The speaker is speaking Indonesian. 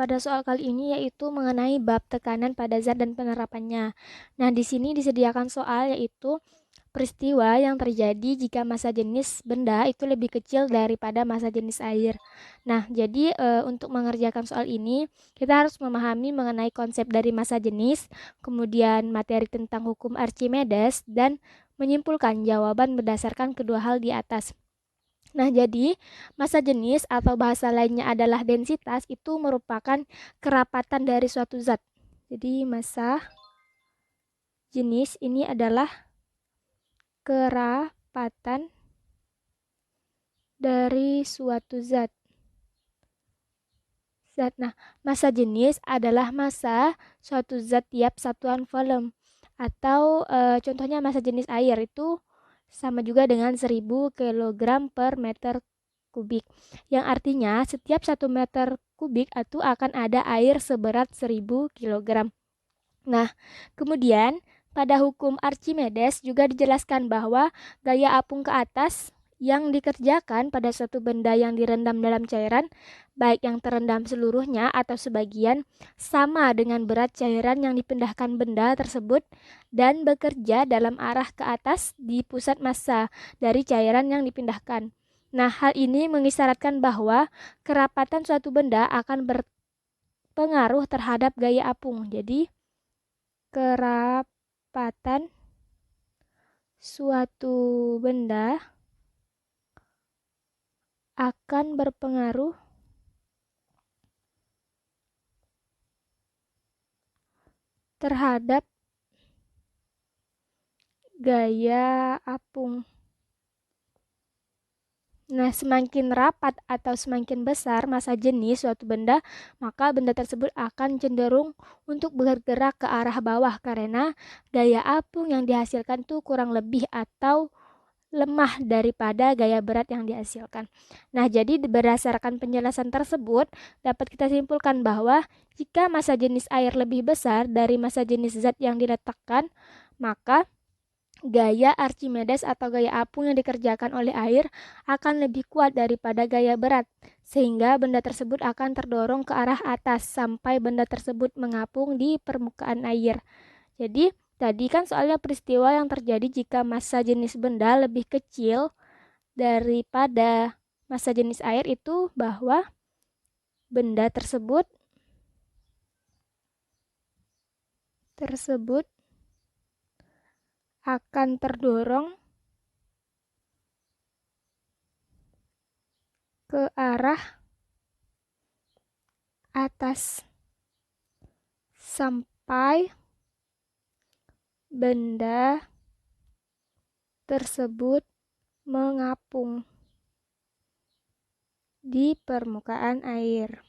pada soal kali ini yaitu mengenai bab tekanan pada zat dan penerapannya. Nah, di sini disediakan soal yaitu peristiwa yang terjadi jika massa jenis benda itu lebih kecil daripada massa jenis air. Nah, jadi untuk mengerjakan soal ini, kita harus memahami mengenai konsep dari massa jenis, kemudian materi tentang hukum Archimedes, dan menyimpulkan jawaban berdasarkan kedua hal di atas. Nah, jadi massa jenis atau bahasa lainnya adalah densitas itu merupakan kerapatan dari suatu zat. Jadi massa jenis ini adalah kerapatan dari suatu zat. Nah, massa jenis adalah massa suatu zat tiap satuan volume. Atau contohnya massa jenis air itu sama juga dengan 1000 kg per meter kubik. Yang artinya setiap 1 meter kubik itu akan ada air seberat 1000 kg. Nah, kemudian pada hukum Archimedes juga dijelaskan bahwa gaya apung ke atas yang dikerjakan pada suatu benda yang direndam dalam cairan, baik yang terendam seluruhnya atau sebagian, sama dengan berat cairan yang dipindahkan benda tersebut dan bekerja dalam arah ke atas di pusat massa dari cairan yang dipindahkan. Nah, hal ini mengisyaratkan bahwa kerapatan suatu benda akan berpengaruh terhadap gaya apung. Jadi, kerapatan suatu benda akan berpengaruh terhadap gaya apung. Nah, semakin rapat atau semakin besar massa jenis suatu benda, maka benda tersebut akan cenderung untuk bergerak ke arah bawah karena gaya apung yang dihasilkan tuh kurang lebih atau lemah daripada gaya berat yang dihasilkan. Nah, jadi berdasarkan penjelasan tersebut, dapat kita simpulkan bahwa jika massa jenis air lebih besar dari massa jenis zat yang diletakkan, maka gaya Archimedes atau gaya apung yang dikerjakan oleh air akan lebih kuat daripada gaya berat, sehingga benda tersebut akan terdorong ke arah atas sampai benda tersebut mengapung di permukaan air. Jadi, tadi kan soalnya peristiwa yang terjadi jika massa jenis benda lebih kecil daripada massa jenis air itu bahwa benda tersebut akan terdorong ke arah atas sampai benda tersebut mengapung di permukaan air.